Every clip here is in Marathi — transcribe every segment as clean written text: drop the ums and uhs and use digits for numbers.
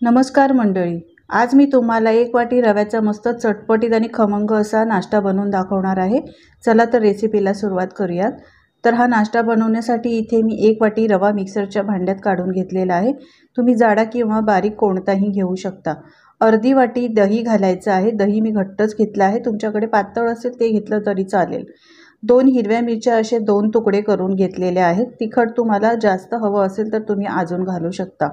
नमस्कार मंडळी, आज मी तुम्हाला एक वाटी रव्याचा मस्त चटपटीत आणि खमंग असा नाश्ता बनवून दाखवणार आहे। चला तर रेसिपीला सुरुवात करूयात। तर हा नाश्ता बनवण्यासाठी इथे मी एक वाटी रवा मिक्सरच्या भांड्यात काढून घेतलेला आहे। तुम्ही जाडा किंवा बारीक कोणताही घेऊ शकता। अर्धी वाटी दही घालायचं आहे। दही मी घट्टच घेतलं आहे, तुमच्याकडे पातळ असेल ते घेतलं तरी चालेल। 2 हिरव्या मिरच्या असे 2 तुकडे करून घेतलेले आहेत। तिखट तुम्हाला जास्त हवं असेल तर तुम्ही अजून घालू शकता।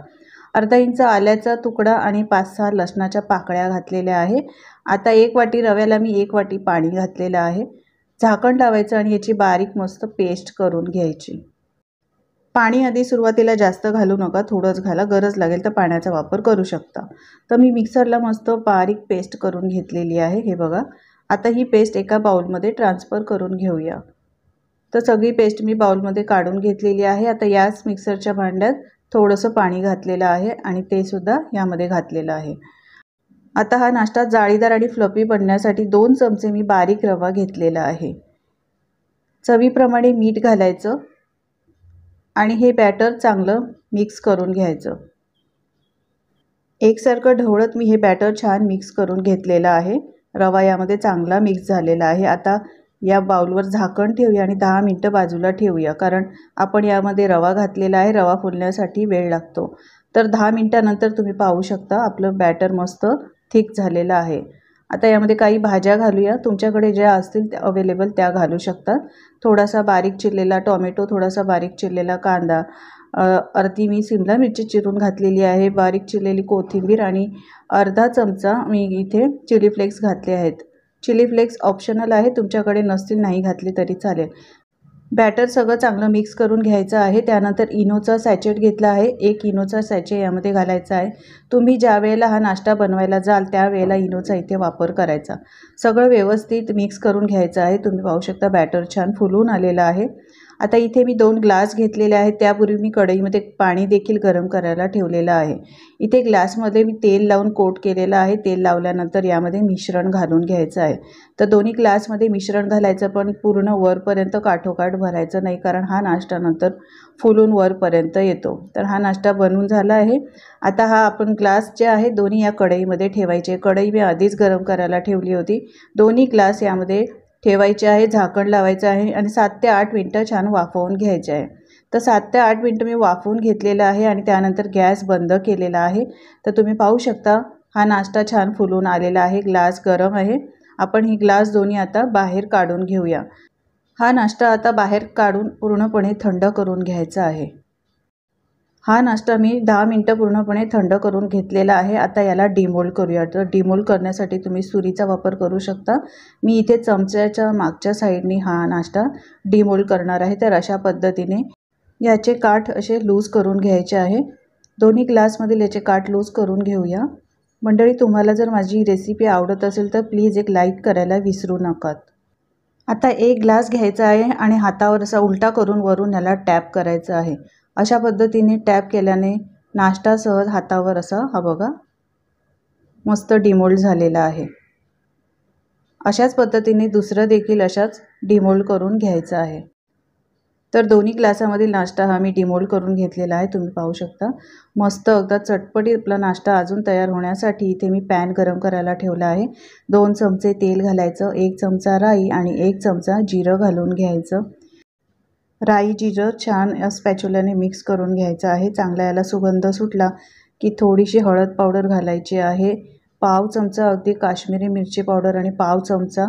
अर्धा इंच आल्याचा तुकडा आणि 5-6 लसणाच्या पाकळ्या घातलेल्या आहे। आता 1 वाटी रव्याला मी 1 वाटी पाणी घातलेलं आहे। झाकण लावायचं आणि याची बारीक मस्त पेस्ट करून घ्यायची। पाणी आधी सुरुवातीला जास्त घालू नका, थोडंच घाला, गरज लागेल तर पाण्याचा वापर करू शकता। तर मी मिक्सरला मस्त बारीक पेस्ट करून घेतलेली आहे, हे बघा। आता ही पेस्ट एका बाउलमध्ये ट्रान्सफर करून घेऊया। तर सगळी पेस्ट मी बाउलमध्ये काढून घेतलेली आहे। आता याच मिक्सरच्या भांड्यात थोडंसं पाणी घातलेलं आहे आणि ते सुद्धा यामध्ये घातलेलं आहे। आता हा नाश्ता जाळीदार आणि फ्लफी बनण्यासाठी 2 चमचे मी बारीक रवा घेतलेला आहे। चवीप्रमाणे मीठ घालायचं आणि हे बॅटर चांगलं मिक्स करून घ्यायचं। एकसारखं ढवळत मी हे बॅटर छान मिक्स करून घेतलेलं आहे। रवा यामध्ये चांगला मिक्स झालेला आहे। आता या बाउलवर झाकण ठेवूया आणि 10 मिनिटं बाजूला ठेवूया, कारण आपण यामध्ये रवा घातलेला आहे। रवा फुलण्यासाठी वेळ लागतो। तर 10 मिनिटांनंतर तुम्ही पाहू शकता आपलं बॅटर मस्त थिक झालेलं आहे। आता यामध्ये काही भाज्या घालूया, तुमच्याकडे ज्या असतील त्या अवेलेबल त्या घालू शकता। थोडासा बारीक चिरलेला टोमॅटो, थोडासा बारीक चिरलेला कांदा, अर्धी मी शिमला मिरची चिरून घातलेली आहे, बारीक चिरलेली कोथिंबीर आणि अर्धा चमचा मी इथे चिली फ्लेक्स घातले आहेत। चिली फ्लेक्स ऑप्शनल आहे, तुमच्याकडे नसतील नाही घातले तरी चालेल। बॅटर सगळं चांगलं मिक्स करून घ्यायचं आहे। त्यानंतर इनोचा सॅचेट घेतला आहे, 1 इनोचा सॅचे यामध्ये घालायचा आहे। तुम्ही ज्या वेळेला हा नाश्ता बनवायला जाल त्यावेळेला इनोचा इथे वापर करायचा। सगळं व्यवस्थित मिक्स करून घ्यायचं आहे। तुम्ही पाहू शकता बॅटर छान फुलून आलेलं आहे। आता इथे मी 2 ग्लास घेतलेले आहेत, त्यापूर्वी मी कढईमध्ये पाणी देखील गरम करायला ठेवलेलं आहे। इथे ग्लासमध्ये मी तेल लावून कोट केलेलं आहे। तेल लावल्यानंतर यामध्ये मिश्रण घालून घ्यायचं आहे। तर दोन्ही ग्लासमध्ये मिश्रण घालायचं, पण पूर्ण वरपर्यंत काठोकाठ भरायचं नाही, कारण हा नाश्ता नंतर फुलून वरपर्यंत येतो। तर हा नाश्ता बनवून झाला आहे। आता हा आपण ग्लास जे आहे दोन्ही या कढईमध्ये ठेवायचे। कढई मी आधीच गरम करायला ठेवली होती। दोन्ही ग्लास यामध्ये ठेवायचे आहे, झाकण लावायचं आहे आणि 7 ते 8 मिनिटं छान वाफवून घ्यायचे आहे। तर 7 ते 8 मिनिटं मी वाफवून घेतलेलं आहे आणि त्यानंतर गॅस बंद केलेला आहे। तर तुम्ही पाहू शकता हा नाश्ता छान फुलून आलेला आहे। ग्लास गरम आहे। आपण ही ग्लास दोन्ही आता बाहेर काढून घेऊया। हा नाश्ता आता बाहेर काढून पूर्णपणे थंड करून घ्यायचा आहे। हा नाश्ता मी 10 मिनिटं पूर्णपणे थंड करून घेतलेला आहे। आता याला डिमोल्ड करूया। तर डिमोल्ड करण्यासाठी तुम्ही सुरीचा वापर करू शकता। मी इथे चमच्याच्या मागच्या साईडने हा नाश्ता डिमोल्ड करणार आहे। तर अशा पद्धतीने याचे काठ असे लूज करून घ्यायचे आहे। दोन्ही ग्लासमधील याचे काठ लूज करून घेऊया। मंडळी, तुम्हाला जर माझी रेसिपी आवडत असेल तर प्लीज एक लाईक करायला विसरू नका। आता 1 ग्लास घ्यायचा आहे आणि हातावर असा उलटा करून वरून याला टॅप करायचं आहे। अशा पद्धतीने टॅप केल्याने नाश्ता सहज हातावर असा हा बघा मस्त डिमोल्ड झालेला आहे। अशाच पद्धतीने दुसरं देखील अशाच डिमोल्ड करून घ्यायचं आहे। तर दोन्ही ग्लासामधील नाश्ता हा मी डिमोल्ड करून घेतलेला आहे। तुम्ही पाहू शकता मस्त अगदी चटपटीत आपला नाश्ता अजून तयार होण्यासाठी इथे मी पॅन गरम करायला ठेवला आहे। 2 चमचे तेल घालायचं, 1 चमचा राई आणि 1 चमचा जिरं घालून घ्यायचं। राई जिरं छान स्पॅच्युलाने मिक्स करून घ्यायचं आहे। चांगला याला सुगंध सुटला की थोडीशी हळद पावडर घालायची आहे, पाव चमचा अगदी काश्मीरी मिरची पावडर आणि पाव चमचा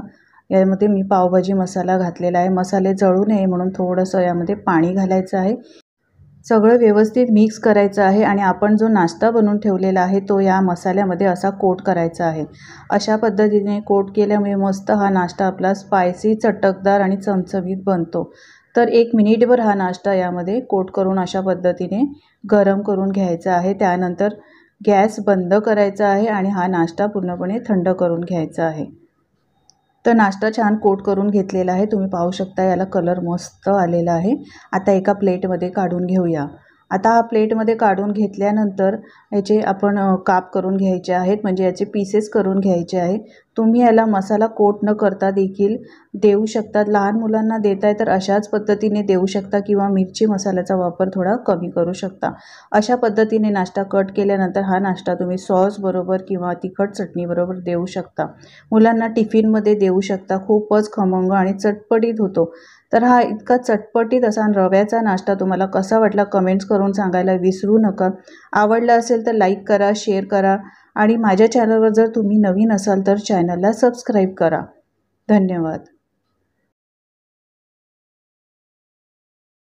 यामध्ये मी पावभाजी मसाला घातलेला आहे। मसाले जळू नये म्हणून थोडंसं यामध्ये पाणी घालायचं आहे। सगळं व्यवस्थित मिक्स करायचं आहे आणि आपण जो नाश्ता बनवून ठेवलेला आहे तो या मसाल्यामध्ये असा कोट करायचा आहे। अशा पद्धतीने कोट केल्यामुळे मस्त हा नाश्ता आपला स्पायसी, चटकदार आणि चमचमीत बनतो। तर 1 मिनिटभर हा नाश्ता यामध्ये कोट करून अशा पद्धतीने गरम करून घ्यायचा आहे। त्यानंतर गॅस बंद करायचा आहे आणि हा नाश्ता पूर्णपणे थंड करून घ्यायचा आहे। तर नाश्ता छान कोट करून घेतलेला आहे। तुम्ही पाहू शकता याला कलर मस्त आलेला आहे। आता एका प्लेटमध्ये काढून घेऊया। आता हा प्लेटमध्ये काढून घेतल्यानंतर याचे आपण काप करून घ्यायचे आहेत, म्हणजे याचे पीसेस करून घ्यायचे आहे। तुम्ही याला मसाला कोट न करता देखील देऊ शकता। लहान मुलांना देताय तर अशाच पद्धतीने देऊ शकता किंवा मिरची मसाल्याचा वापर थोडा कमी करू शकता। अशा पद्धतीने नाश्ता कट केल्यानंतर हा नाश्ता तुम्ही सॉस बरोबर किंवा तिखट चटणी बरोबर देऊ शकता। मुलांना टिफिनमध्ये देऊ शकता। खूपच खमंग आणि चटपटीत होतो। तर हा इतका चटपटीत असा रव्याचा नाश्ता तुम्हाला कसा वाटला कमेंट्स करून सांगायला विसरू नका। आवडला असेल तर लाईक करा, शेअर करा आणि माझ्या चॅनलवर जर तुम्ही नवीन असाल तर चॅनलला सबस्क्राईब करा। धन्यवाद।